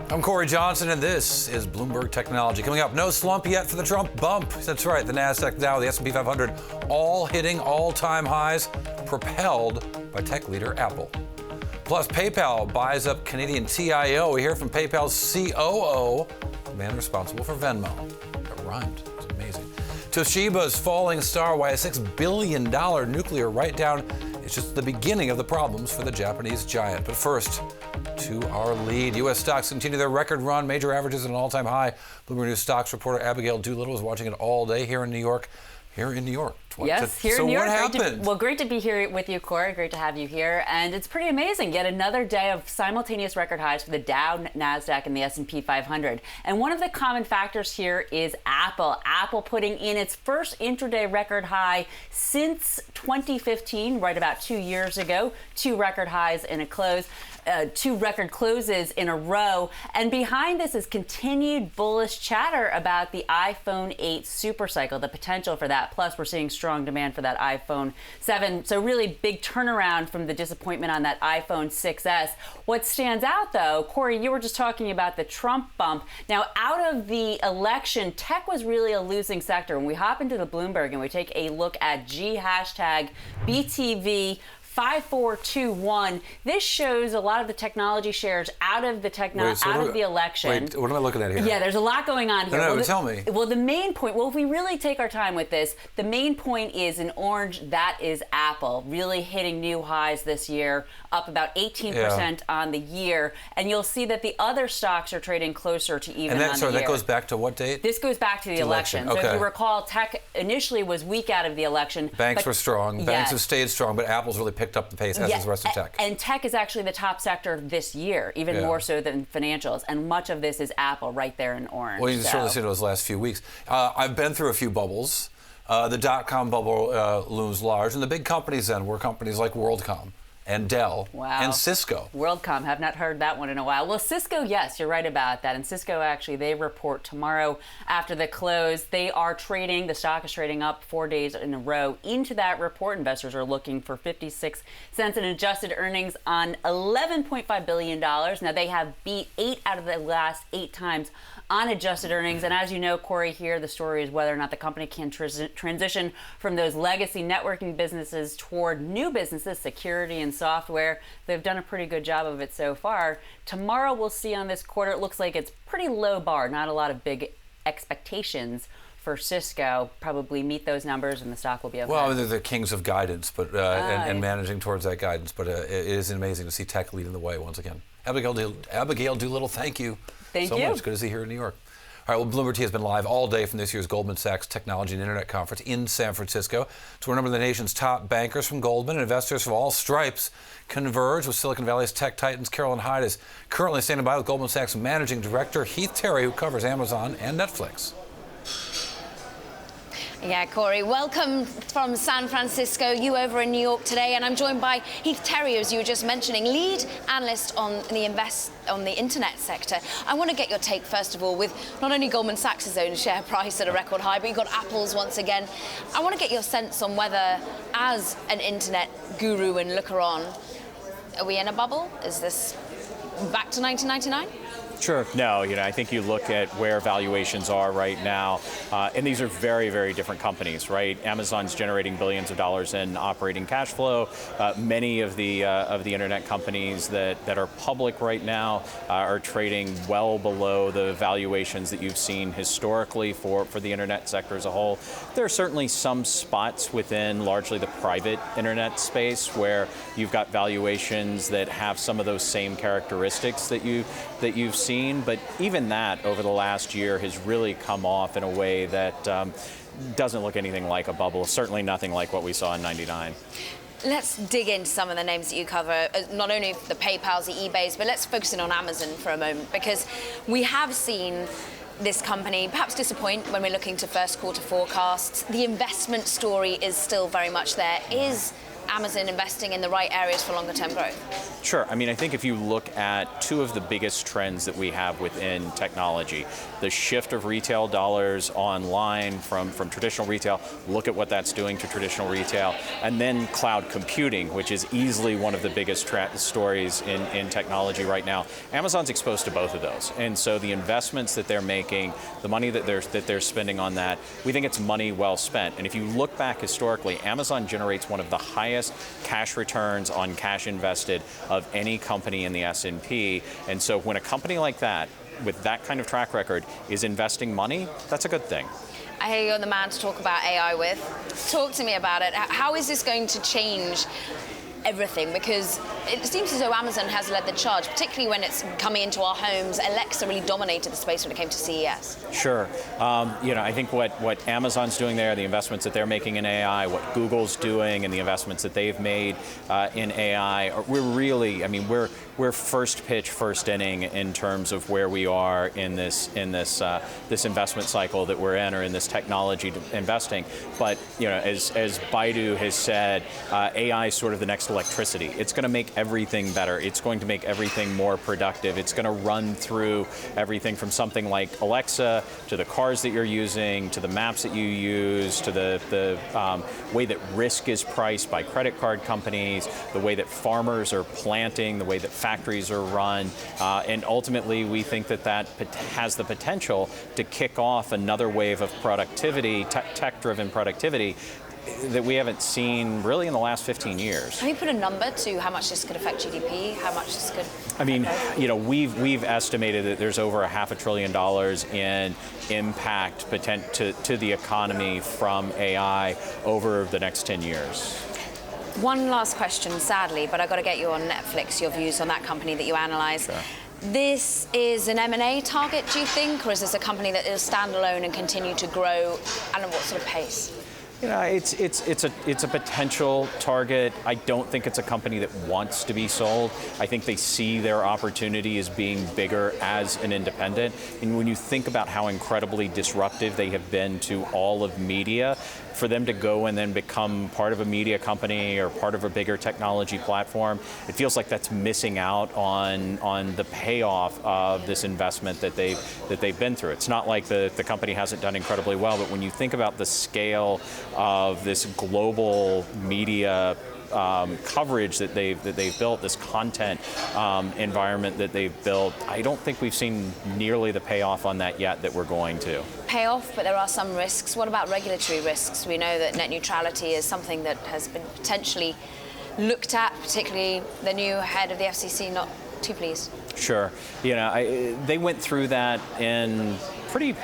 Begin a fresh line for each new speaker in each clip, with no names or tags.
I'm Corey Johnson, and this is Bloomberg Technology. Coming up, no slump yet for the Trump bump. That's right, the NASDAQ, Dow, the S&P 500, all hitting all-time highs, propelled by tech leader Apple. Plus, PayPal buys up Canadian TIO. We hear from PayPal's COO, the man responsible for Venmo. That rhymed. It's amazing. Toshiba's falling star, why a $6 billion nuclear write-down is just the beginning of the problems for the Japanese giant. But first, to our lead. U.S. stocks continue their record run. Major averages at an all-time high. Bloomberg News stocks reporter Abigail Doolittle was watching it all day here in New York. Here in New York.
Yes, here in New York. What happened? Great to be here with you, Corey. Great to have you here. And it's pretty amazing. Yet another day of simultaneous record highs for the Dow, NASDAQ, and the S&P 500. And one of the common factors here is Apple. Apple putting in its first intraday record high since 2015, right about 2 years ago. Two record highs in a close. Two record closes in a row. And behind this is continued bullish chatter about the iPhone 8 supercycle, the potential for that. Plus, we're seeing strong demand for that iPhone 7. So really big turnaround from the disappointment on that iPhone 6S. What stands out, though, Corey, you were just talking about the Trump bump. Now, out of the election, tech was really a losing sector. When we hop into the Bloomberg and we take a look at BTV 5421. This shows a lot of the technology shares out of the election.
Wait, what am I looking at here?
Yeah, there's a lot going on here.
No, tell me.
Well, the main point, if we really take our time with this, the main point is in orange, that is Apple, really hitting new highs this year, up about 18% on the year. And you'll see that the other stocks are trading closer to even on the year.
That goes back to what date?
This goes back to the election.
Okay.
So if you recall, tech initially was weak out of the election.
Banks were strong. Banks have stayed strong, but Apple's really picked up the pace, as has the rest of tech.
And tech is actually the top sector this year, even more so than financials. And much of this is Apple right there in orange.
Well, you can certainly see those last few weeks. I've been through a few bubbles. The dot-com bubble looms large. And the big companies then were companies like WorldCom and Dell and Cisco.
WorldCom, have not heard that one in a while. Well, Cisco, yes, you're right about that. And Cisco, actually, they report tomorrow after the close. They are trading, the stock is trading up 4 days in a row. Into that report, investors are looking for 56 cents in adjusted earnings on $11.5 billion. Now, they have beat 8 out of the last 8 times on adjusted earnings. And as you know, Corey, here the story is whether or not the company can transition from those legacy networking businesses toward new businesses, security and software. They've done a pretty good job of it so far. Tomorrow we'll see on this quarter. It looks like it's pretty low bar, not a lot of big expectations for Cisco. Probably meet those numbers and the stock will be okay.
Well, they're the kings of guidance, but and managing towards that guidance. But it is amazing to see tech leading the way once again. Abigail Doolittle, thank you.
Thank you.
Much. Good to see you here in New York. All right, well, Bloomberg T has been live all day from this year's Goldman Sachs Technology and Internet Conference in San Francisco. It's where a number of the nation's top bankers from Goldman and investors from all stripes converge with Silicon Valley's tech titans. Carolyn Hyde is currently standing by with Goldman Sachs Managing Director Heath Terry, who covers Amazon and Netflix.
Yeah, Corey, welcome from San Francisco. You over in New York today, and I'm joined by Heath Terry, as you were just mentioning, lead analyst on the internet sector. I want to get your take, first of all, with not only Goldman Sachs' own share price at a record high, but you've got Apple's once again. I want to get your sense on whether, as an internet guru and looker-on, are we in a bubble? Is this back to 1999?
Sure. No, I think you look at where valuations are right now, and these are very, very different companies, right? Amazon's generating billions of dollars in operating cash flow. Many of the internet companies that are public right now are trading well below the valuations that you've seen historically for the internet sector as a whole. There are certainly some spots within largely the private internet space where you've got valuations that have some of those same characteristics that you've seen, but even that over the last year has really come off in a way that doesn't look anything like a bubble, certainly nothing like what we saw in '99.
Let's dig into some of the names that you cover, not only the PayPals, the eBays, but let's focus in on Amazon for a moment, because we have seen this company perhaps disappoint when we're looking to first quarter forecasts. The investment story is still very much there. Is Amazon investing in the right areas for longer term growth?
Sure. I mean, I think if you look at two of the biggest trends that we have within technology, the shift of retail dollars online from traditional retail, look at what that's doing to traditional retail, and then cloud computing, which is easily one of the biggest stories in technology right now. Amazon's exposed to both of those. And so the investments that they're making, the money that they're spending on that, we think it's money well spent. And if you look back historically, Amazon generates one of the highest cash returns on cash invested of any company in the S&P. And so when a company like that, with that kind of track record, is investing money, that's a good thing.
I hear you're the man to talk about AI with. Talk to me about it. How is this going to change everything? Because it seems as though Amazon has led the charge, particularly when it's coming into our homes. Alexa really dominated the space when it came to CES.
Sure. I think what Amazon's doing there, the investments that they're making in AI, what Google's doing and the investments that they've made in AI, we're first pitch, first inning in terms of where we are in this investment cycle that we're in, or in this technology investing. But as Baidu has said, AI is sort of the next electricity. It's going to make everything better. It's going to make everything more productive. It's going to run through everything from something like Alexa to the cars that you're using, to the maps that you use, to the way that risk is priced by credit card companies, the way that farmers are planting, the way that factories are run, and ultimately we think that has the potential to kick off another wave of productivity, tech-driven productivity, that we haven't seen really in the last 15 years.
Can you put a number to how much this could affect GDP? How much this could?
I mean, we've estimated that there's over $500 billion in impact to the economy from AI over the next 10 years.
One last question, sadly, but I've got to get you on Netflix, your views on that company that you analyze.
Sure.
This is an M&A target, do you think, or is this a company that is standalone and continue to grow, and at what sort of pace?
It's a potential target. I don't think it's a company that wants to be sold. I think they see their opportunity as being bigger as an independent. And when you think about how incredibly disruptive they have been to all of media, for them to go and then become part of a media company or part of a bigger technology platform, it feels like that's missing out on the payoff of this investment that they've been through. It's not like the company hasn't done incredibly well, but when you think about the scale of this global media coverage that they've built, this content environment that they've built, I don't think we've seen nearly the payoff on that yet that we're going to.
Payoff, but there are some risks. What about regulatory risks? We know that net neutrality is something that has been potentially looked at, particularly the new head of the FCC not too pleased.
Sure. They went through that in pretty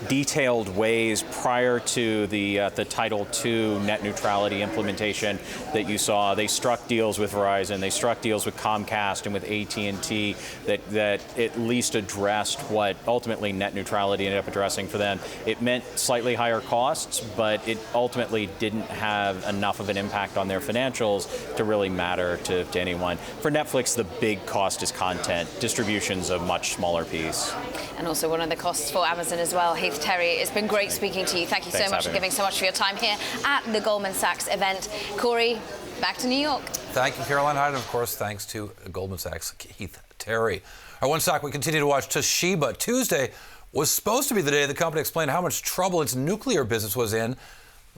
detailed ways prior to the Title II net neutrality implementation that you saw. They struck deals with Verizon, they struck deals with Comcast and with AT&T that at least addressed what ultimately net neutrality ended up addressing for them. It meant slightly higher costs, but it ultimately didn't have enough of an impact on their financials to really matter to anyone. For Netflix, the big cost is content. Distribution's a much smaller piece.
And also one of the costs for Amazon as well. Heath Terry, it's been great speaking to you. Thank you so much for giving so much for your time here at the Goldman Sachs event. Corey, back to New York.
Thank you, Caroline Hyde, and of course, thanks to Goldman Sachs' Heath Terry. Our one stock, we continue to watch Toshiba. Tuesday was supposed to be the day the company explained how much trouble its nuclear business was in,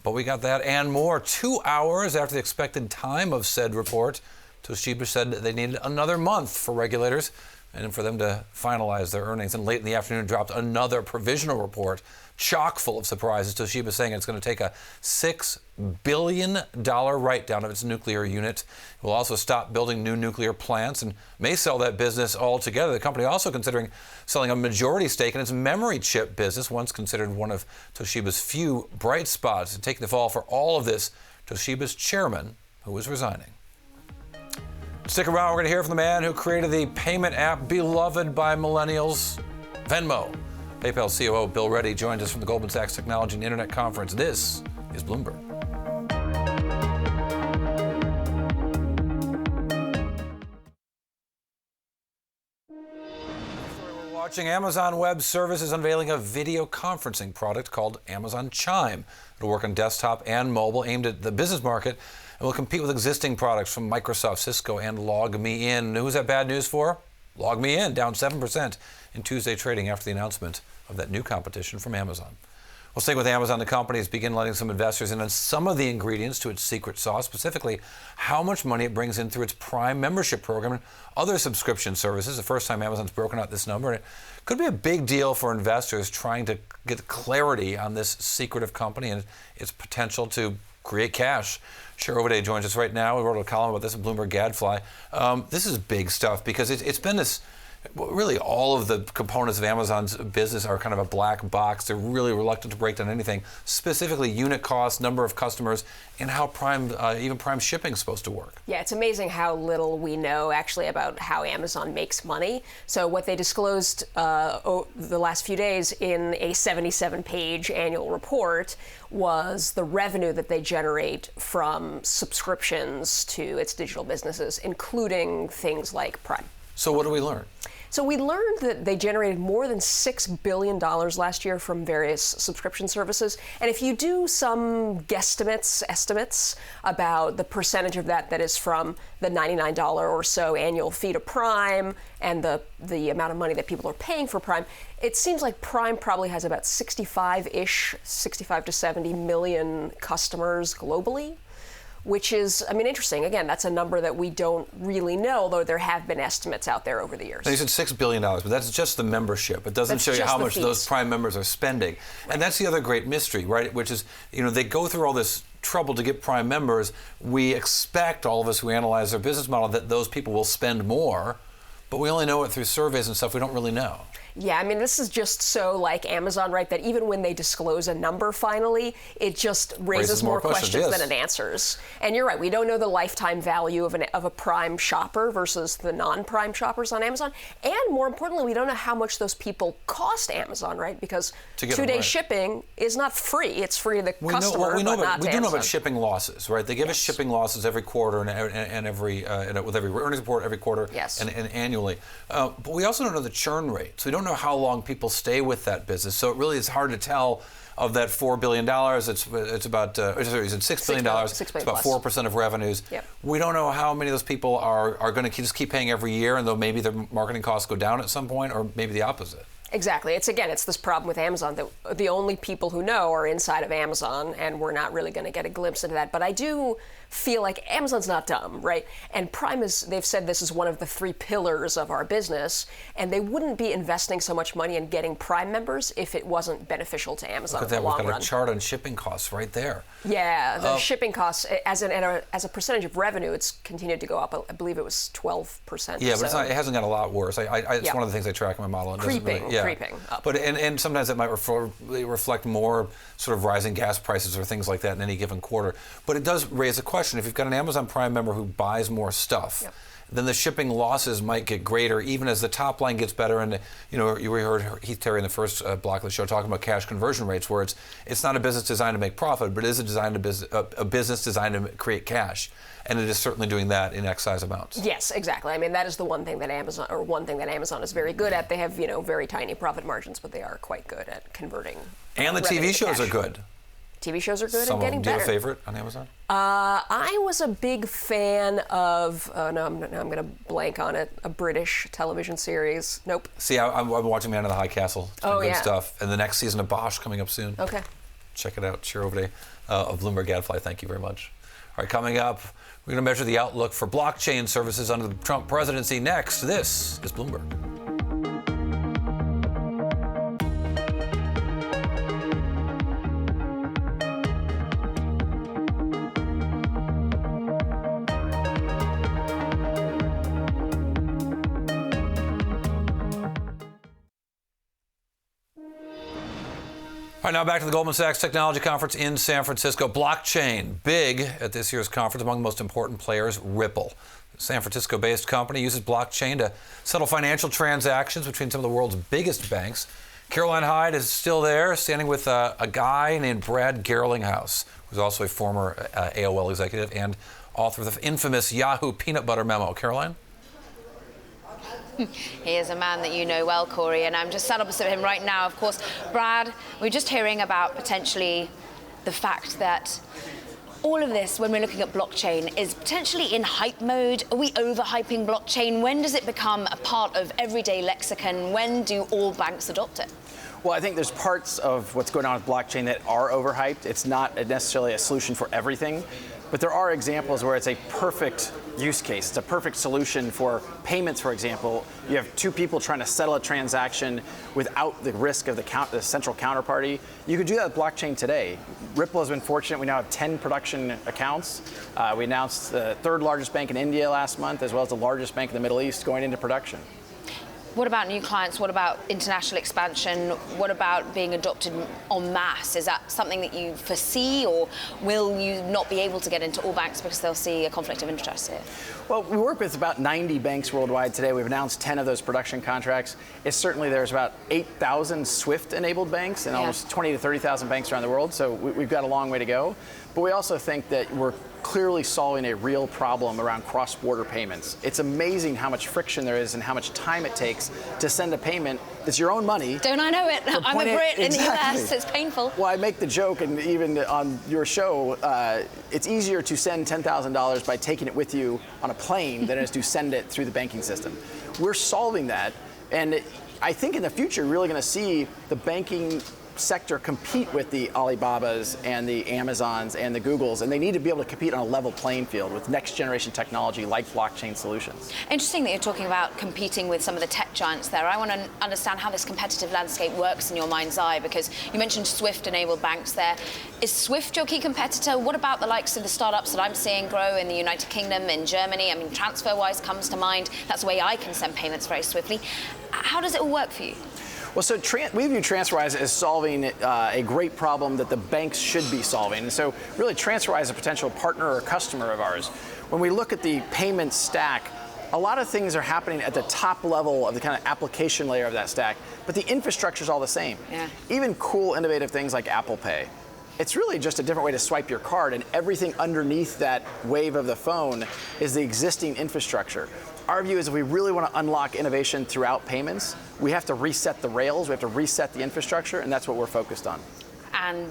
but we got that and more. 2 hours after the expected time of said report, Toshiba said they needed another month for regulators and for them to finalize their earnings. And late in the afternoon, dropped another provisional report, chock full of surprises. Toshiba saying it's going to take a $6 billion write-down of its nuclear unit. It will also stop building new nuclear plants and may sell that business altogether. The company also considering selling a majority stake in its memory chip business, once considered one of Toshiba's few bright spots. And taking the fall for all of this, Toshiba's chairman, who is resigning. Stick around, we're going to hear from the man who created the payment app beloved by millennials, Venmo. PayPal COO Bill Reddy joined us from the Goldman Sachs Technology and Internet Conference. This is Bloomberg. Watching Amazon Web Services unveiling a video conferencing product called Amazon Chime. It'll work on desktop and mobile, aimed at the business market, and will compete with existing products from Microsoft, Cisco, and LogMeIn. Who's that bad news for? LogMeIn, down 7% in Tuesday trading after the announcement of that new competition from Amazon. We'll stay with Amazon. The company has begun letting some investors in on some of the ingredients to its secret sauce, specifically how much money it brings in through its Prime membership program and other subscription services. The first time Amazon's broken out this number. And it could be a big deal for investors trying to get clarity on this secretive company and its potential to create cash. Cher Overday joins us right now. We wrote a column about this in Bloomberg Gadfly. This is big stuff because it's been this. Really, all of the components of Amazon's business are kind of a black box. They're really reluctant to break down anything, specifically unit costs, number of customers, and how Prime, even Prime shipping is supposed to work.
Yeah, it's amazing how little we know actually about how Amazon makes money. So what they disclosed the last few days in a 77-page annual report was the revenue that they generate from subscriptions to its digital businesses, including things like Prime.
So what do we learn?
So we learned that they generated more than $6 billion last year from various subscription services. And if you do some estimates about the percentage of that is from the $99 or so annual fee to Prime and the amount of money that people are paying for Prime, it seems like Prime probably has about 65 to 70 million customers globally. Which is, interesting. Again, that's a number that we don't really know, although there have been estimates out there over the years.
Now you said $6 billion, but that's just the membership. It doesn't show you how much those Prime members are spending. Right. And that's the other great mystery, right? Which is, they go through all this trouble to get Prime members. We expect, all of us who analyze their business model, that those people will spend more, but we only know it through surveys and stuff. We don't really know.
Yeah, this is just so like Amazon, right, that even when they disclose a number finally, it just raises more questions than it answers. And you're right, we don't know the lifetime value of a Prime shopper versus the non-Prime shoppers on Amazon. And more importantly, we don't know how much those people cost Amazon, right? Because two-day shipping is not free. It's free to the customer, but not to Amazon.
We do know about shipping losses, right? They give us shipping losses every quarter and with every earnings report every quarter and annually. But we also don't know the churn rate. So we don't know how long people stay with that business. So it really is hard to tell. Of that $4 billion, it's about $6 billion. It's about 4% of revenues. Yep. We don't know how many of those people are going to just keep paying every year, and though maybe their marketing costs go down at some point, or maybe the opposite.
Exactly. It's this problem with Amazon that the only people who know are inside of Amazon, and we're not really going to get a glimpse into that. But I do feel like Amazon's not dumb, right? And Prime they've said this is one of the 3 pillars of our business, and they wouldn't be investing so much money in getting Prime members if it wasn't beneficial to Amazon in the long run.
We've got a chart on shipping costs right there.
Yeah, the shipping costs, as a percentage of revenue, it's continued to go up. I believe it was 12%.
Yeah, but it hasn't got a lot worse. It's one of the things I track in my model.
Creeping up.
But and sometimes it might reflect more sort of rising gas prices or things like that in any given quarter. But it does raise a question. If you've got an Amazon Prime member who buys more stuff, then the shipping losses might get greater even as the top line gets better. And you heard Heath Terry in the first block of the show talking about cash conversion rates, where it's not a business designed to make profit, but it is a business designed to create cash. And it is certainly doing that in excise amounts.
Yes, exactly. that is the one thing that Amazon is very good at. They have, very tiny profit margins, but they are quite good at converting.
And the TV shows are good.
TV shows are good and getting better.
Do you have a favorite on Amazon?
I was a big fan of, I'm going to blank on it, a British television series. Nope.
See, I'm watching Man in the High Castle. It's been good stuff. And the next season of Bosch coming up soon.
Okay.
Check it out. Cher Overday of Bloomberg Gadfly. Thank you very much. All right, coming up, we're going to measure the outlook for blockchain services under the Trump presidency next. This is Bloomberg. All right, now back to the Goldman Sachs Technology Conference in San Francisco. Blockchain, big at this year's conference. Among the most important players, Ripple. The San Francisco-based company uses blockchain to settle financial transactions between some of the world's biggest banks. Caroline Hyde is still there, standing with a guy named Brad Gerlinghouse, who's also a former AOL executive and author of the infamous Yahoo Peanut Butter Memo. Caroline?
He is a man that you know well, Corey, and I'm just sat opposite him right now. Of course, Brad, we're just hearing about potentially the fact that all of this, when we're looking at blockchain, is potentially in hype mode. Are we overhyping blockchain? When does it become a part of everyday lexicon? When do all banks adopt it?
Well, I think there's parts of what's going on with blockchain that are overhyped. It's not necessarily a solution for everything, but there are examples where it's a perfect use case. It's a perfect solution for payments, for example. You have two people trying to settle a transaction without the risk of the central counterparty. You could do that with blockchain today. Ripple has been fortunate. We now have 10 production accounts. We announced the third largest bank in India last month, as well as the largest bank in the Middle East going into production.
What about new clients? What about international expansion? What about being adopted en masse? Is that something that you foresee, or will you not be able to get into all banks because they'll see a conflict of interest here?
Well, we work with about 90 banks worldwide today. We've announced 10 of those production contracts. It's certainly there's about 8,000 SWIFT-enabled banks and almost 20 to 30,000 banks around the world, so we've got a long way to go. But we also think that we're clearly solving a real problem around cross-border payments. It's amazing how much friction there is and how much time it takes to send a payment that's your own money.
Don't I know it? I'm a Brit in the US. It's painful.
Well, I make the joke, and even on your show, it's easier to send $10,000 by taking it with you on a plane than it is to send it through the banking system. We're solving that, and I think in the future, you're really going to see the banking sector compete with the Alibabas and the Amazons and the Googles, and they need to be able to compete on a level playing field with next generation technology like blockchain solutions.
Interesting that you're talking about competing with some of the tech giants there. I want to understand how this competitive landscape works in your mind's eye, because you mentioned SWIFT-enabled banks there. Is SWIFT your key competitor? What about the likes of the startups that I'm seeing grow in the United Kingdom, in Germany? I mean, TransferWise comes to mind. That's the way I can send payments very swiftly. How does it all work for you?
Well, so we view TransferWise as solving a great problem that the banks should be solving. And so really TransferWise is a potential partner or customer of ours. When we look at the payment stack, a lot of things are happening at the top level of the kind of application layer of that stack, but the infrastructure is all the same. Yeah. Even cool, innovative things like Apple Pay. It's really just a different way to swipe your card, and everything underneath that wave of the phone is the existing infrastructure. Our view is if we really want to unlock innovation throughout payments, we have to reset the rails, we have to reset the infrastructure, and that's what we're focused on.
And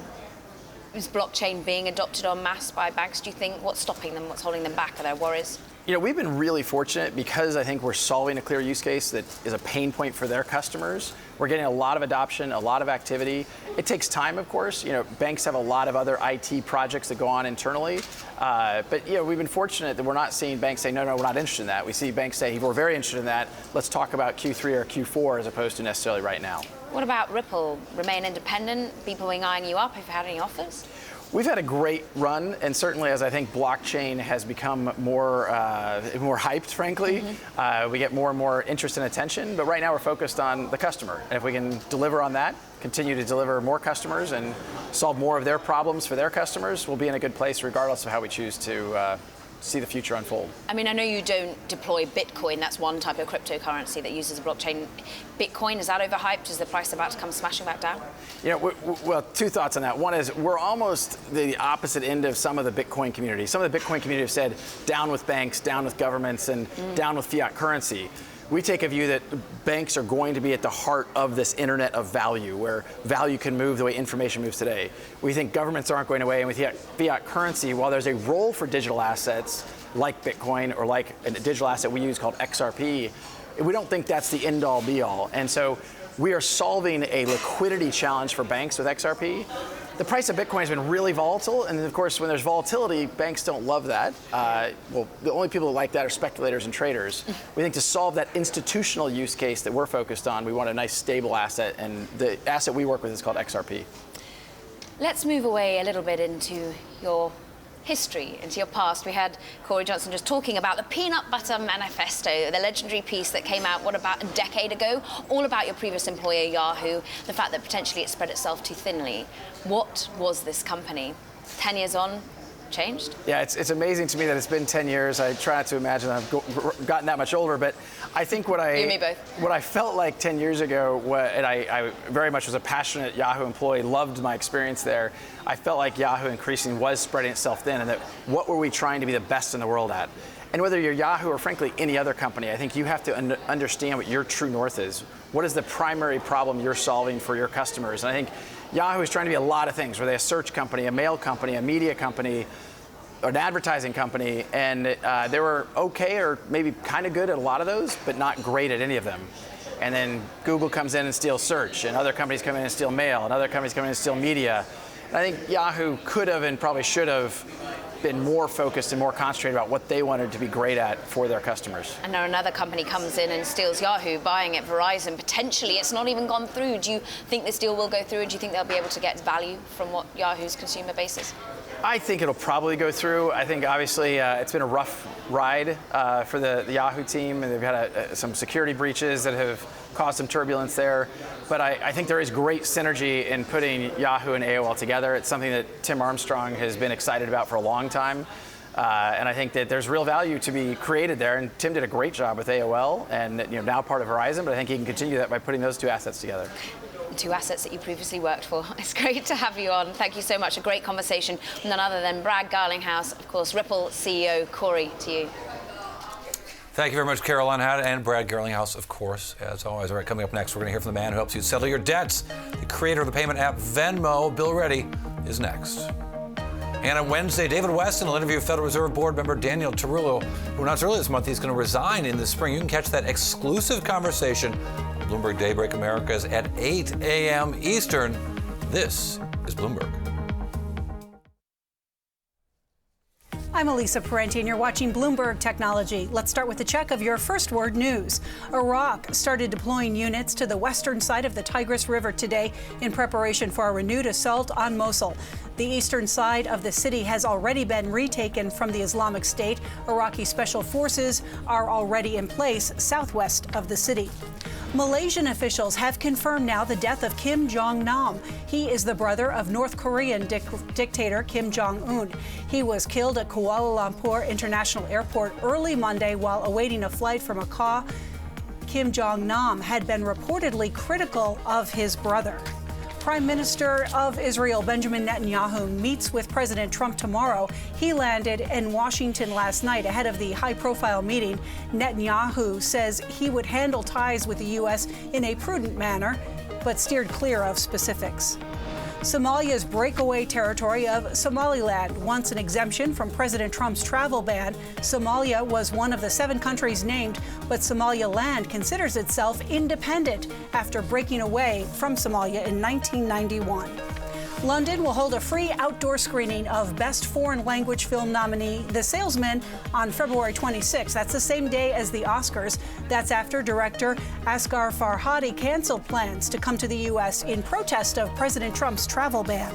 is blockchain being adopted en masse by banks, do you think? What's stopping them? What's holding them back? Are there worries?
You know, we've been really fortunate because I think we're solving a clear use case that is a pain point for their customers. We're getting a lot of adoption, a lot of activity. It takes time, of course. You know, banks have a lot of other IT projects that go on internally. But, you know, we've been fortunate that we're not seeing banks say, no, we're not interested in that. We see banks say, we're very interested in that. Let's talk about Q3 or Q4 as opposed to necessarily right now.
What about Ripple? Remain independent? People eyeing you up? Have you had any offers?
We've had a great run, and certainly as I think blockchain has become more hyped, frankly, we get more and more interest and attention. But right now we're focused on the customer. And if we can deliver on that, continue to deliver more customers and solve more of their problems for their customers, we'll be in a good place regardless of how we choose to see the future unfold.
I mean, I know you don't deploy Bitcoin. That's one type of cryptocurrency that uses a blockchain. Bitcoin, is that overhyped? Is the price about to come smashing back down? You
know, well, two thoughts on that. One is we're almost the opposite end of some of the Bitcoin community. Some of the Bitcoin community have said down with banks, down with governments, and down with fiat currency. We take a view that banks are going to be at the heart of this internet of value, where value can move the way information moves today. We think governments aren't going away, and with fiat currency, while there's a role for digital assets like Bitcoin or like a digital asset we use called XRP, we don't think that's the end-all be-all. And so we are solving a liquidity challenge for banks with XRP. The price of Bitcoin has been really volatile, and of course, when there's volatility, banks don't love that. Well, the only people that like that are speculators and traders. We think to solve that institutional use case that we're focused on, we want a nice, stable asset, and the asset we work with is called XRP.
Let's move away a little bit into your history, into your past. We had Corey Johnson just talking about the Peanut Butter Manifesto, the legendary piece that came out, what, about a decade ago, all about your previous employer, Yahoo, the fact that potentially it spread itself too thinly. What was this company? 10 years on, changed? Yeah, it's amazing to me that it's been 10 years. I try not to imagine I've gotten that much older, but I think what I felt like 10 years ago, and I very much was a passionate Yahoo employee, loved my experience there. I felt like Yahoo increasingly was spreading itself thin, and that what were we trying to be the best in the world at?
And whether you're Yahoo or frankly any other company, I think you have to understand what your true north is. What is the primary problem you're solving for your customers? And I think Yahoo is trying to be a lot of things. Were they a search company, a mail company, a media company, or an advertising company? And they were okay or maybe kind of good at a lot of those, but not great at any of them. And then Google comes in and steals search, and other companies come in and steal mail, and other companies come in and steal media. And I think Yahoo could have and probably should have been more focused and more concentrated about what they wanted to be great at for their customers.
And now another company comes in and steals Yahoo, buying it, Verizon. Potentially, it's not even gone through. Do you think this deal will go through, and do you think they'll be able to get value from what Yahoo's consumer base is?
I think it'll probably go through. I think obviously it's been a rough ride for the Yahoo team, and they've had some security breaches that have caused some turbulence there. But I think there is great synergy in putting Yahoo and AOL together. It's something that Tim Armstrong has been excited about for a long time. And I think that there's real value to be created there. And Tim did a great job with AOL, and now part of Verizon. But I think he can continue that by putting those two assets together.
Two assets that you previously worked for. It's great to have you on. Thank you so much. A great conversation. None other than Brad Garlinghouse, of course, Ripple CEO. Corey, to you.
Thank you very much, Caroline Hadd and Brad Garlinghouse, of course, as always. All right, coming up next, we're going to hear from the man who helps you settle your debts. The creator of the payment app Venmo, Bill Reddy, is next. And on Wednesday, David Weston will interview Federal Reserve Board member Daniel Tarullo, who announced earlier this month he's going to resign in the spring. You can catch that exclusive conversation on Bloomberg Daybreak Americas at 8 a.m. Eastern. This is Bloomberg.
I'm Elisa Parenti, and you're watching Bloomberg Technology. Let's start with a check of your first word news. Iraq started deploying units to the western side of the Tigris River today in preparation for a renewed assault on Mosul. The eastern side of the city has already been retaken from the Islamic State. Iraqi special forces are already in place southwest of the city. Malaysian officials have confirmed now the death of Kim Jong-nam. He is the brother of North Korean dictator Kim Jong-un. He was killed at Kuala Lumpur International Airport early Monday while awaiting a flight from Macau. Kim Jong-nam had been reportedly critical of his brother. Prime Minister of Israel Benjamin Netanyahu meets with President Trump tomorrow. He landed in Washington last night ahead of the high-profile meeting. Netanyahu says he would handle ties with the U.S. in a prudent manner, but steered clear of specifics. Somalia's breakaway territory of Somaliland wants an exemption from President Trump's travel ban. Somalia was one of the 7 countries named, but Somaliland considers itself independent after breaking away from Somalia in 1991. London will hold a free outdoor screening of Best Foreign Language Film nominee The Salesman on February 26. That's the same day as the Oscars. That's after director Asghar Farhadi canceled plans to come to the U.S. in protest of President Trump's travel ban.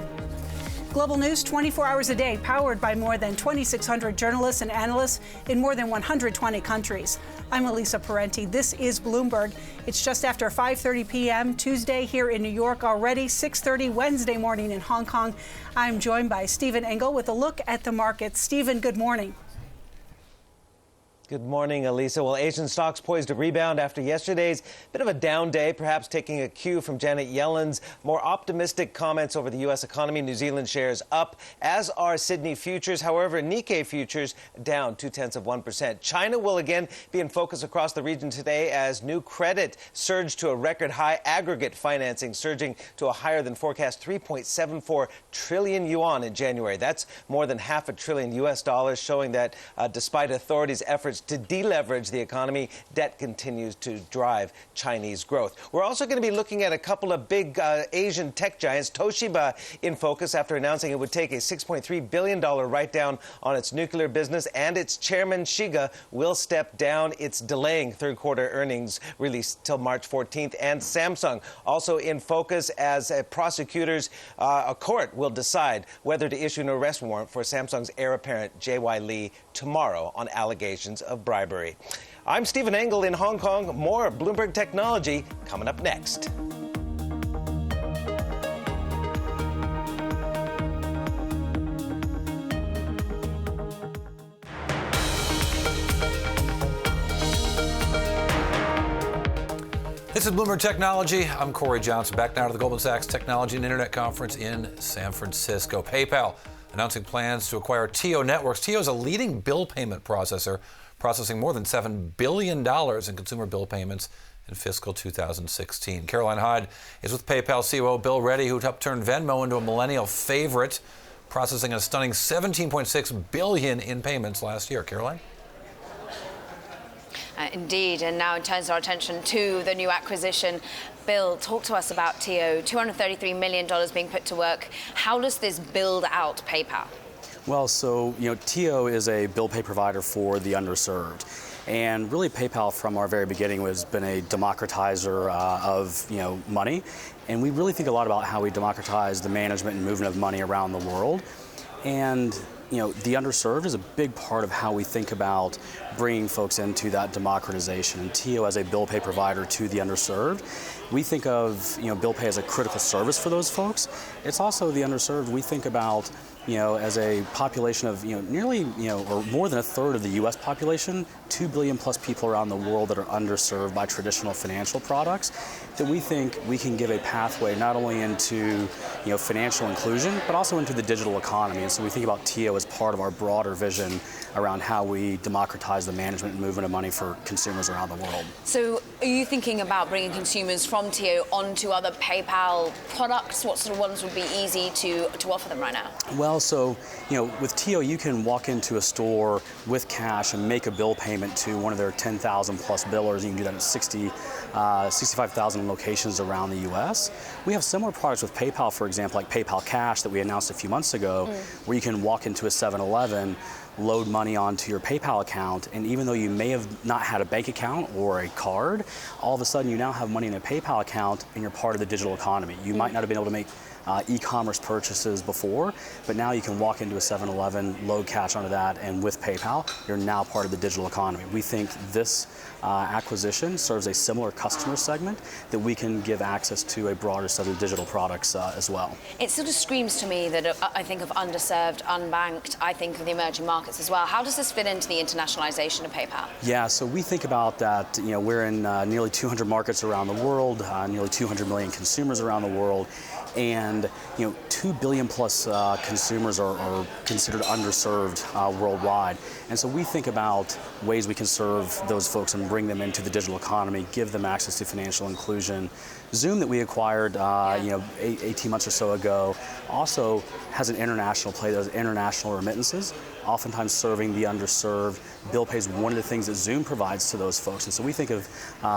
Global news 24 hours a day, powered by more than 2,600 journalists and analysts in more than 120 countries. I'm Elisa Parenti. This is Bloomberg. It's just after 5:30 p.m. Tuesday here in New York, already 6:30 Wednesday morning in Hong Kong. I'm joined by Stephen Engel with a look at the markets. Stephen, good morning.
Good morning, Elisa. Well, Asian stocks poised to rebound after yesterday's bit of a down day, perhaps taking a cue from Janet Yellen's more optimistic comments over the U.S. economy. New Zealand shares up, as are Sydney futures. However, Nikkei futures down 0.2%. China will again be in focus across the region today as new credit surged to a record high, aggregate financing surging to a higher than forecast 3.74 trillion yuan in January. That's more than $500 billion US, showing that despite authorities' efforts to deleverage the economy, debt continues to drive Chinese growth. We're also going to be looking at a couple of big Asian tech giants. Toshiba in focus after announcing it would take a $6.3 billion write-down on its nuclear business, and its chairman, Shiga, will step down. It's delaying third-quarter earnings release till March 14th. And Samsung also in focus as prosecutors, a court will decide whether to issue an arrest warrant for Samsung's heir apparent, J.Y. Lee, tomorrow on allegations of bribery. I'm Stephen Engel in Hong Kong. More Bloomberg Technology coming up next.
This is Bloomberg Technology. I'm Corey Johnson. Back now to the Goldman Sachs Technology and Internet Conference in San Francisco. PayPal announcing plans to acquire TIO Networks. TIO is a leading bill payment processor processing more than $7 billion in consumer bill payments in fiscal 2016. Caroline Hyde is with PayPal COO Bill Reddy, who helped turn Venmo into a millennial favorite, processing a stunning $17.6 billion in payments last year. Caroline?
Indeed, and now it turns our attention to the new acquisition. Bill, talk to us about TIO, $233 million being put to work. How does this build out PayPal?
Well, so, TIO is a bill pay provider for the underserved. And really, PayPal from our very beginning has been a democratizer of money. And we really think a lot about how we democratize the management and movement of money around the world. And the underserved is a big part of how we think about bringing folks into that democratization. And TIO as a bill pay provider to the underserved, we think of bill pay as a critical service for those folks. It's also the underserved. We think about as a population of nearly or more than a third of the U.S. population, 2 billion plus people around the world that are underserved by traditional financial products, that we think we can give a pathway not only into financial inclusion, but also into the digital economy. And so we think about TIO as part of our broader vision around how we democratize the management and movement of money for consumers around the world.
So are you thinking about bringing consumers from TIO onto other PayPal products? What sort of ones would be easy to offer them right now?
Well, so, with TIO, you can walk into a store with cash and make a bill payment to one of their 10,000 plus billers. You can do that at 65,000 locations around the U.S. We have similar products with PayPal, for example, like PayPal Cash that we announced a few months ago, where you can walk into a 7-Eleven, load money onto your PayPal account, and even though you may have not had a bank account or a card, all of a sudden you now have money in a PayPal account and you're part of the digital economy. You might not have been able to make e-commerce purchases before, but now you can walk into a 7-Eleven, load cash onto that, and with PayPal, you're now part of the digital economy. We think this acquisition serves a similar customer segment that we can give access to a broader set of digital products as well.
It sort of screams to me that I think of underserved, unbanked, I think of the emerging markets as well. How does this fit into the internationalization of PayPal?
Yeah, so we think about that, we're in nearly 200 markets around the world, nearly 200 million consumers around the world, and 2 billion plus consumers are considered underserved worldwide. And so we think about ways we can serve those folks and bring them into the digital economy, give them access to financial inclusion. Zoom that we acquired 18 months or so ago also has an international play, those international remittances, oftentimes serving the underserved. Bill Pay is one of the things that Zoom provides to those folks. And so we think of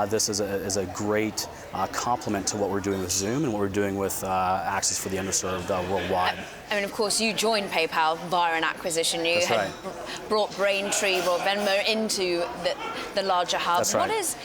this as a great complement to what we're doing with Zoom and what we're doing with access for the underserved worldwide.
I mean, of course, you joined PayPal via an acquisition. You had brought Braintree, brought Venmo into the larger hub.
That's right.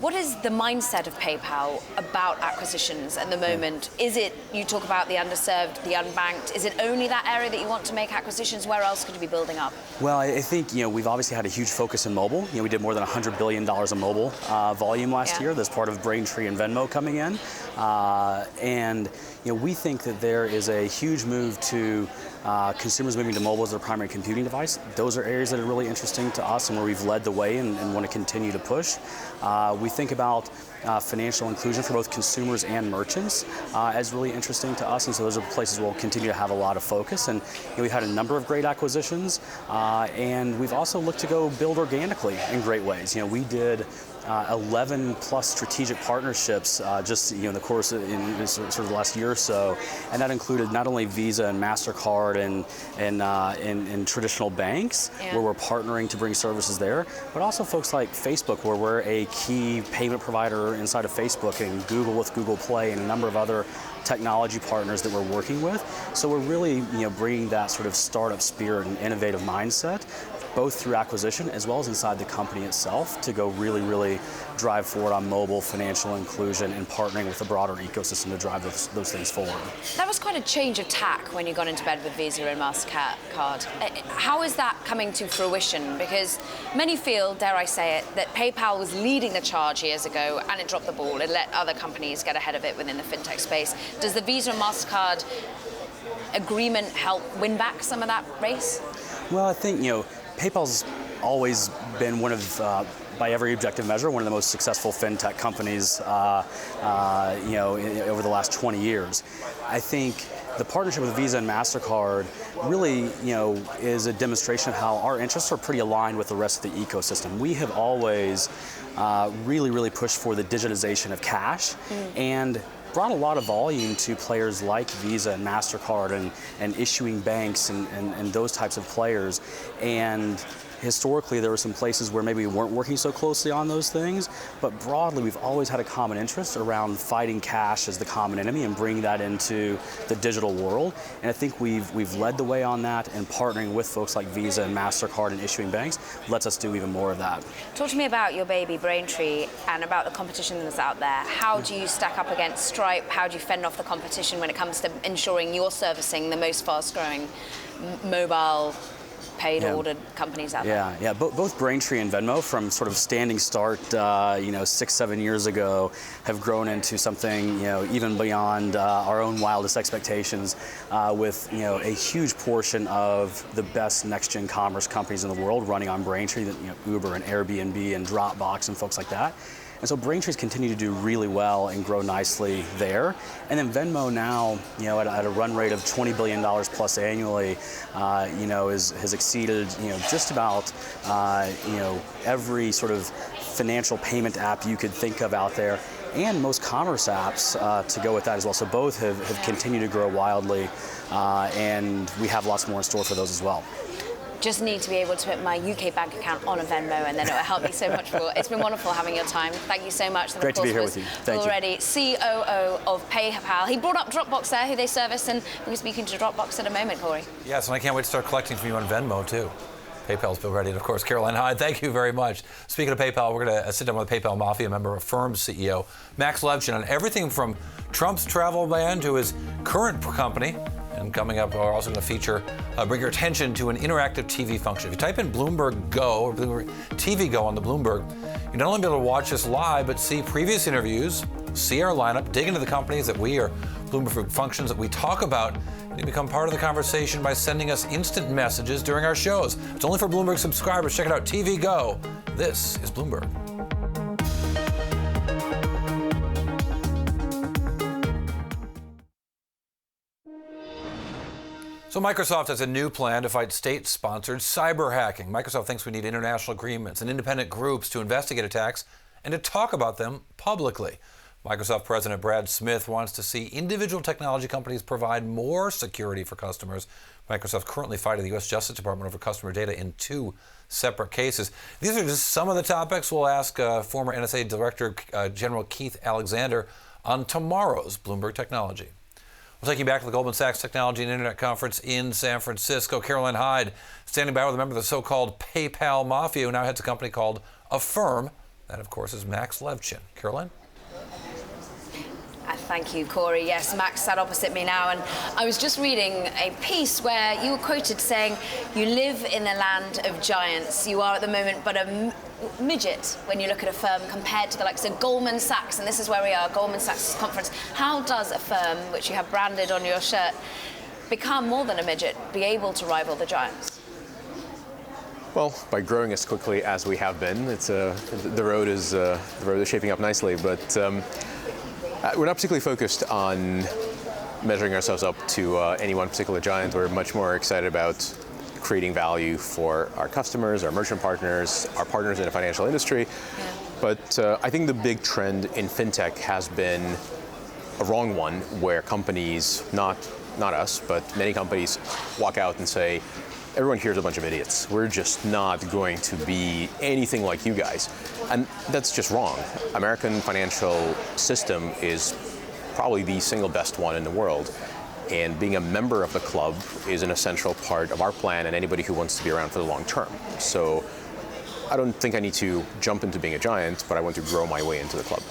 What is the mindset of PayPal about acquisitions at the moment? Is it, you talk about the underserved, the unbanked, is it only that area that you want to make acquisitions? Where else could you be building up?
Well, I think, we've obviously had a huge focus in mobile. We did more than $100 billion in mobile volume last year. That's part of Braintree and Venmo coming in. And we think that there is a huge move to consumers moving to mobile as their primary computing device. Those are areas that are really interesting to us and where we've led the way and want to continue to push. We think about financial inclusion for both consumers and merchants as really interesting to us, and so those are places we'll continue to have a lot of focus. And we've had a number of great acquisitions, and we've also looked to go build organically in great ways. We did 11 plus strategic partnerships just in the course in sort of the last year or so, and that included not only Visa and MasterCard and traditional banks where we're partnering to bring services there, but also folks like Facebook, where we're a key payment provider inside of Facebook, and Google with Google Play, and a number of other technology partners that we're working with. So we're really bringing that sort of startup spirit and innovative mindset, both through acquisition as well as inside the company itself, to go really, really drive forward on mobile financial inclusion and partnering with the broader ecosystem to drive those things forward.
That was quite a change of tack when you got into bed with Visa and MasterCard. How is that coming to fruition? Because many feel, dare I say it, that PayPal was leading the charge years ago and it dropped the ball. It let other companies get ahead of it within the fintech space. Does the Visa and MasterCard agreement help win back some of that race?
Well, I think, PayPal's always been one of, by every objective measure, one of the most successful fintech companies, over the last 20 years. I think the partnership with Visa and MasterCard really, is a demonstration of how our interests are pretty aligned with the rest of the ecosystem. We have always really pushed for the digitization of cash and brought a lot of volume to players like Visa and MasterCard and issuing banks and those types of players. And historically, there were some places where maybe we weren't working so closely on those things, but broadly, we've always had a common interest around fighting cash as the common enemy and bringing that into the digital world. And I think we've led the way on that, and partnering with folks like Visa and MasterCard and issuing banks lets us do even more of that.
Talk to me about your baby Braintree and about the competition that's out there. How do you stack up against Stripe? How do you fend off the competition when it comes to ensuring you're servicing the most fast-growing mobile paid ordered companies out there?
Yeah. Both Braintree and Venmo, from sort of standing start, 6-7 years ago, have grown into something, even beyond our own wildest expectations, with a huge portion of the best next-gen commerce companies in the world running on Braintree, Uber and Airbnb and Dropbox and folks like that. And so Braintree's continued to do really well and grow nicely there. And then Venmo now, at a run rate of $20 billion plus annually, has exceeded, just about, every sort of financial payment app you could think of out there, and most commerce apps to go with that as well. So both have continued to grow wildly, and we have lots more in store for those as well.
Just need to be able to put my UK bank account on a Venmo, and then it will help me so much more. It's been wonderful having your time. Thank you so much.
Great to be here with you. Thank you.
Already COO of PayPal. He brought up Dropbox there, who they service, and we're speaking to Dropbox in a moment, Corey.
Yes, and I can't wait to start collecting from you on Venmo, too. PayPal's been ready. And, of course, Caroline Hyde, thank you very much. Speaking of PayPal, we're going to sit down with a PayPal Mafia member, Affirm's CEO, Max Levchin, on everything from Trump's travel ban to his current company. And coming up, we're also going to feature, bring your attention to an interactive TV function. If you type in Bloomberg Go or Bloomberg TV Go on the Bloomberg, you'll not only be able to watch us live, but see previous interviews, see our lineup, dig into the companies that we are, Bloomberg functions that we talk about, and you become part of the conversation by sending us instant messages during our shows. It's only for Bloomberg subscribers. Check it out, TV Go. This is Bloomberg. So Microsoft has a new plan to fight state-sponsored cyber hacking. Microsoft thinks we need international agreements and independent groups to investigate attacks and to talk about them publicly. Microsoft President Brad Smith wants to see individual technology companies provide more security for customers. Microsoft currently fighting the U.S. Justice Department over customer data in 2 separate cases. These are just some of the topics we'll ask former NSA Director General Keith Alexander on tomorrow's Bloomberg Technology. We'll take you back to the Goldman Sachs Technology and Internet Conference in San Francisco. Caroline Hyde standing by with a member of the so-called PayPal Mafia, who now heads a company called Affirm. That, of course, is Max Levchin. Caroline?
Thank you, Corey. Yes, Max sat opposite me now, and I was just reading a piece where you were quoted saying, "You live in a land of giants. You are at the moment but a midget when you look at a firm compared to the likes of Goldman Sachs," and this is where we are, Goldman Sachs conference. How does a firm, which you have branded on your shirt, become more than a midget, be able to rival the giants?
Well, by growing as quickly as we have been, the road is shaping up nicely. But we're not particularly focused on measuring ourselves up to any one particular giant. We're much more excited about creating value for our customers, our merchant partners, our partners in the financial industry. Yeah. But I think the big trend in fintech has been a wrong one, where companies, not us, but many companies walk out and say, everyone here is a bunch of idiots. We're just not going to be anything like you guys. And that's just wrong. American financial system is probably the single best one in the world. And being a member of the club is an essential part of our plan and anybody who wants to be around for the long term. So I don't think I need to jump into being a giant, but I want to grow my way into the club.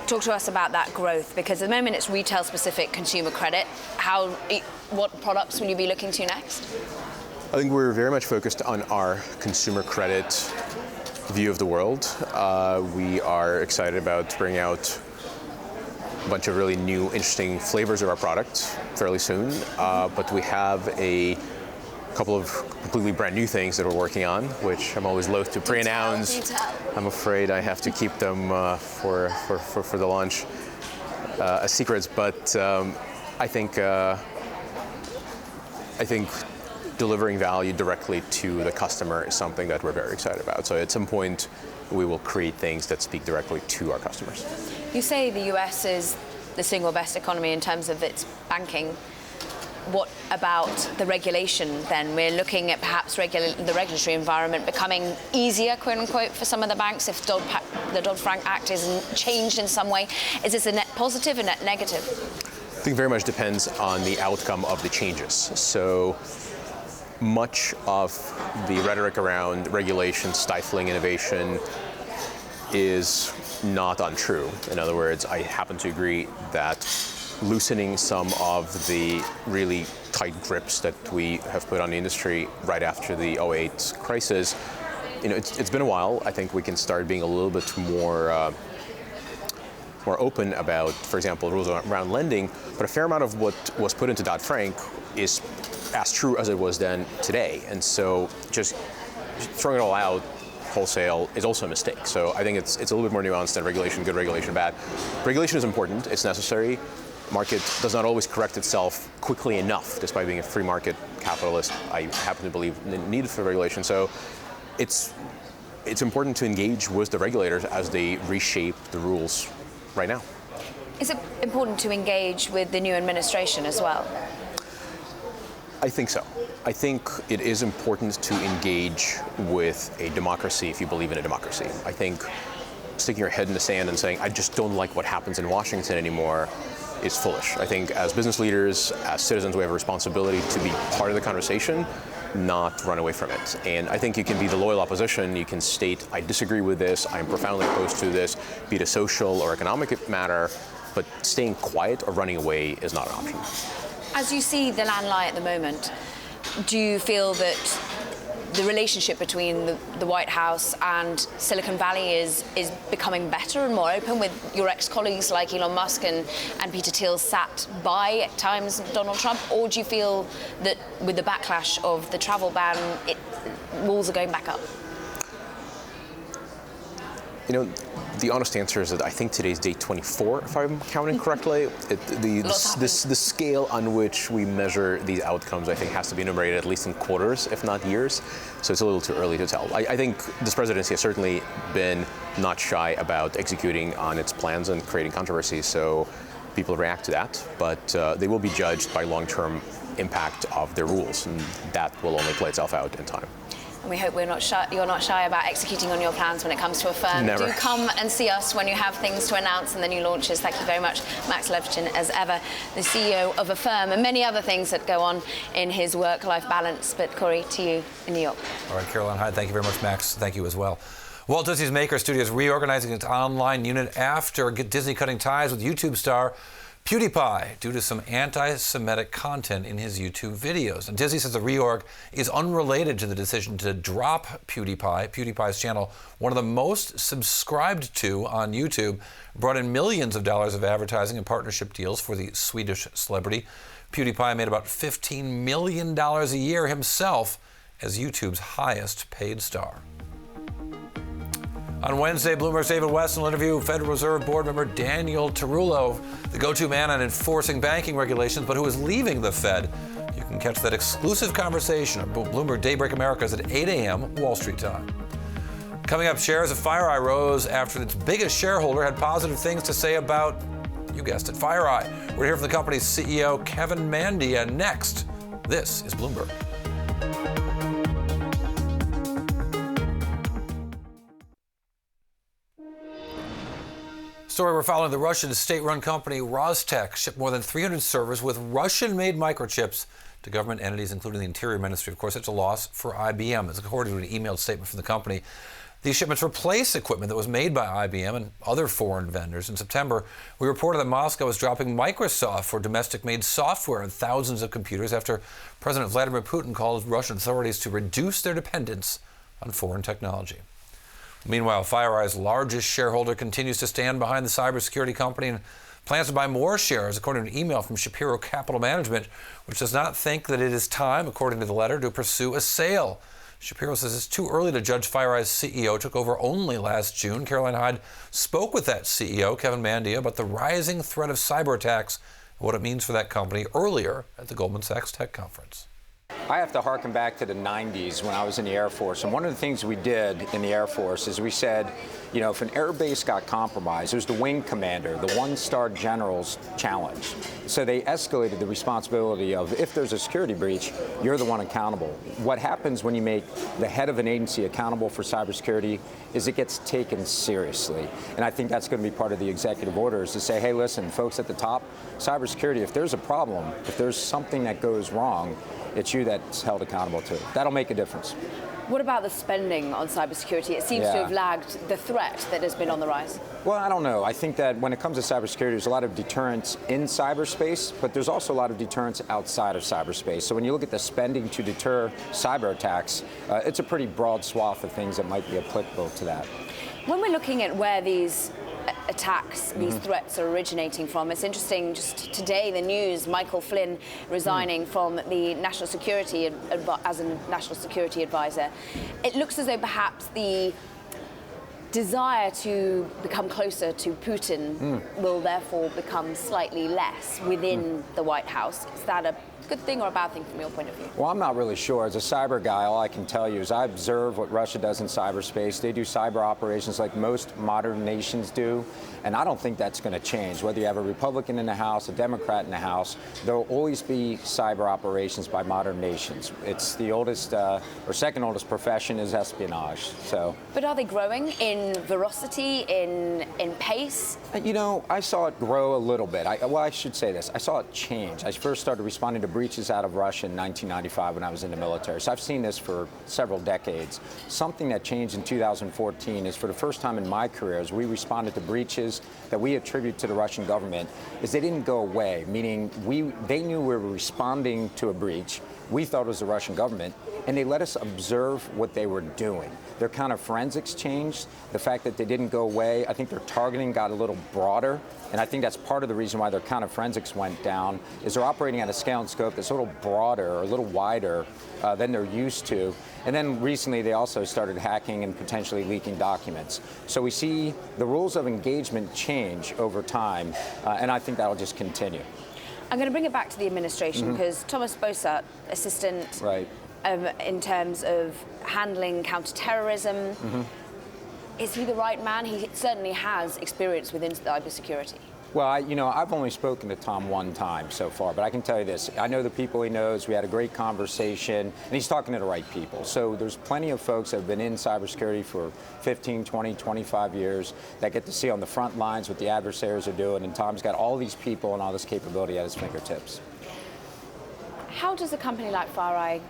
Talk to us about that growth, because at the moment it's retail-specific consumer credit. What products will you be looking to next?
I think we're very much focused on our consumer credit view of the world. We are excited about bringing out a bunch of really new, interesting flavors of our product fairly soon. But we have a couple of completely brand new things that we're working on, which I'm always loath to pre-announce. I'm afraid I have to keep them for the launch as secrets. But I think I think delivering value directly to the customer is something that we're very excited about. So at some point, we will create things that speak directly to our customers.
You say the US is the single best economy in terms of its banking. What about the regulation then? We're looking at perhaps the regulatory environment becoming easier, quote unquote, for some of the banks if the Dodd-Frank Act isn't changed in some way. Is this a net positive or net negative?
I think very much depends on the outcome of the changes. So much of the rhetoric around regulation stifling innovation is not untrue. In other words, I happen to agree that loosening some of the really tight grips that we have put on the industry right after the 2008 crisis, it's been a while. I think we can start being a little bit more open about, for example, rules around lending, but a fair amount of what was put into Dodd-Frank is as true as it was then today. And so just throwing it all out wholesale is also a mistake. So I think it's a little bit more nuanced than regulation, good regulation, bad. Regulation is important, it's necessary. Market does not always correct itself quickly enough, despite being a free market capitalist. I happen to believe in the need for regulation. So it's important to engage with the regulators as they reshape the rules right now.
Is it important to engage with the new administration as well?
I think so. I think it is important to engage with a democracy if you believe in a democracy. I think sticking your head in the sand and saying, I just don't like what happens in Washington anymore, is foolish. I think as business leaders, as citizens, we have a responsibility to be part of the conversation, not run away from it. And I think you can be the loyal opposition. You can state, I disagree with this, I'm profoundly opposed to this, be it a social or economic matter, but staying quiet or running away is not an option.
As you see the land lie at the moment, do you feel that the relationship between the White House and Silicon Valley is becoming better and more open, with your ex-colleagues like Elon Musk and Peter Thiel sat by at times Donald Trump? Or do you feel that with the backlash of the travel ban, walls are going back up?
The honest answer is that I think today's day 24, if I'm counting correctly. The scale on which we measure these outcomes, I think, has to be enumerated at least in quarters, if not years. So it's a little too early to tell. I think this presidency has certainly been not shy about executing on its plans and creating controversy. So people react to that, but they will be judged by long-term impact of their rules, and that will only play itself out in time.
And we hope you're not shy about executing on your plans when it comes to a firm.
Never.
Do come and see us when you have things to announce and the new launches. Thank you very much, Max Levchin, as ever, the CEO of a firm, and many other things that go on in his work-life balance. But Corey, to you in New York.
All right, Caroline Hyde, thank you very much, Max. Thank you as well. Walt Disney's Maker Studio is reorganizing its online unit after Disney cutting ties with YouTube star PewDiePie due to some anti-Semitic content in his YouTube videos. And Disney says the reorg is unrelated to the decision to drop PewDiePie's channel, one of the most subscribed to on YouTube, brought in millions of dollars of advertising and partnership deals for the Swedish celebrity. PewDiePie made about $15 million a year himself as YouTube's highest paid star. On Wednesday, Bloomberg's David West will interview Federal Reserve Board member Daniel Tarullo, the go-to man on enforcing banking regulations, but who is leaving the Fed. You can catch that exclusive conversation on Bloomberg Daybreak Americas at 8 a.m. Wall Street time. Coming up, shares of FireEye rose after its biggest shareholder had positive things to say about, you guessed it, FireEye. We're here from the company's CEO, Kevin Mandia, next. This is Bloomberg. Story we're following: the Russian state-run company Rostec shipped more than 300 servers with Russian-made microchips to government entities, including the Interior Ministry. Of course, it's a loss for IBM, as according to an emailed statement from the company. These shipments replace equipment that was made by IBM and other foreign vendors. In September, we reported that Moscow was dropping Microsoft for domestic-made software on thousands of computers after President Vladimir Putin called Russian authorities to reduce their dependence on foreign technology. Meanwhile, FireEye's largest shareholder continues to stand behind the cybersecurity company and plans to buy more shares, according to an email from Shapiro Capital Management, which does not think that it is time, according to the letter, to pursue a sale. Shapiro says it's too early to judge. FireEye's CEO took over only last June. Caroline Hyde spoke with that CEO, Kevin Mandia, about the rising threat of cyber attacks and what it means for that company earlier at the Goldman Sachs Tech Conference.
I have to harken back to the 90s when I was in the Air Force. And one of the things we did in the Air Force is we said, you know, if an air base got compromised, it was the wing commander, the one-star general's challenge. So they escalated the responsibility of, if there's a security breach, you're the one accountable. What happens when you make the head of an agency accountable for cybersecurity is it gets taken seriously. And I think that's going to be part of the executive orders to say, hey, listen, folks at the top, cybersecurity, if there's a problem, if there's something that goes wrong, it's you that's held accountable to. That'll make a difference.
What about the spending on cybersecurity? It seems to have lagged the threat that has been on the rise.
Well, I don't know. I think that when it comes to cybersecurity, there's a lot of deterrence in cyberspace, but there's also a lot of deterrence outside of cyberspace. So when you look at the spending to deter cyber attacks, it's a pretty broad swath of things that might be applicable to that.
When we're looking at where these attacks, these threats are originating from, it's interesting, just today the news, Michael Flynn resigning from the National Security as a National Security Advisor. It looks as though perhaps the desire to become closer to Putin will therefore become slightly less within the White House. Is that a good thing or a bad thing from your point of view?
Well, I'm not really sure. As a cyber guy, all I can tell you is I observe what Russia does in cyberspace. They do cyber operations like most modern nations do, and I don't think that's going to change. Whether you have a Republican in the House, a Democrat in the House, there will always be cyber operations by modern nations. It's the oldest or second oldest profession is espionage. So.
But are they growing in veracity, in pace?
You know, I saw it grow a little bit. I should say this. I saw it change. I first started responding to breaches out of Russia in 1995 when I was in the military. So I've seen this for several decades. Something that changed in 2014 is for the first time in my career, as we responded to breaches that we attribute to the Russian government, is they didn't go away, meaning they knew we were responding to a breach. We thought it was the Russian government, and they let us observe what they were doing. Their kind of forensics changed. The fact that they didn't go away, I think their targeting got a little broader, and I think that's part of the reason why their kind of forensics went down, is they're operating at a scale and scope that's a little broader or a little wider than they're used to. And then recently they also started hacking and potentially leaking documents. So we see the rules of engagement change over time, and I think that'll just continue.
I'm going to bring it back to the administration because Thomas Bossert, assistant in terms of handling counterterrorism, is he the right man? He certainly has experience within cybersecurity.
Well, I've only spoken to Tom one time so far, but I can tell you this. I know the people he knows. We had a great conversation, and he's talking to the right people. So there's plenty of folks that have been in cybersecurity for 15, 20, 25 years that get to see on the front lines what the adversaries are doing, and Tom's got all these people and all this capability at his fingertips.
How does a company like FireEye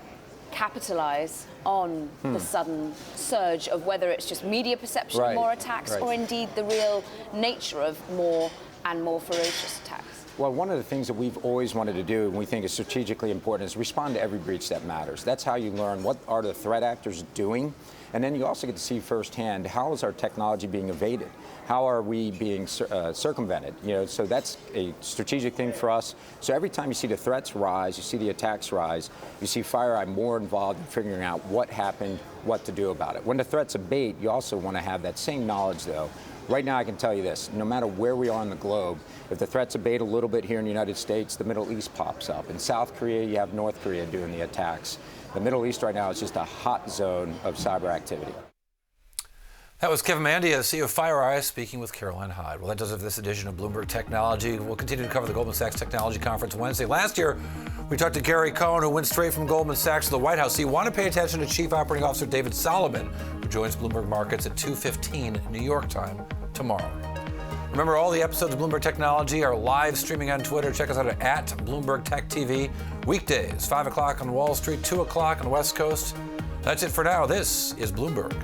capitalize on the sudden surge of whether it's just media perception of more attacks or indeed the real nature of more and more ferocious attacks?
Well, one of the things that we've always wanted to do and we think is strategically important is respond to every breach that matters. That's how you learn what are the threat actors doing. And then you also get to see firsthand how is our technology being evaded? How are we being circumvented? So that's a strategic thing for us. So every time you see the threats rise, you see the attacks rise, you see FireEye more involved in figuring out what happened, what to do about it. When the threats abate, you also want to have that same knowledge, though. Right now, I can tell you this, no matter where we are in the globe, if the threats abate a little bit here in the United States, the Middle East pops up. In South Korea, you have North Korea doing the attacks. The Middle East right now is just a hot zone of cyber activity.
That was Kevin Mandia, CEO of FireEye, speaking with Caroline Hyde. Well, that does it for this edition of Bloomberg Technology. We'll continue to cover the Goldman Sachs Technology Conference Wednesday. Last year, we talked to Gary Cohn, who went straight from Goldman Sachs to the White House. So you want to pay attention to Chief Operating Officer David Solomon, who joins Bloomberg Markets at 2:15 New York time tomorrow. Remember, all the episodes of Bloomberg Technology are live streaming on Twitter. Check us out at Bloomberg Tech TV. Weekdays, 5 o'clock on Wall Street, 2 o'clock on the West Coast. That's it for now. This is Bloomberg.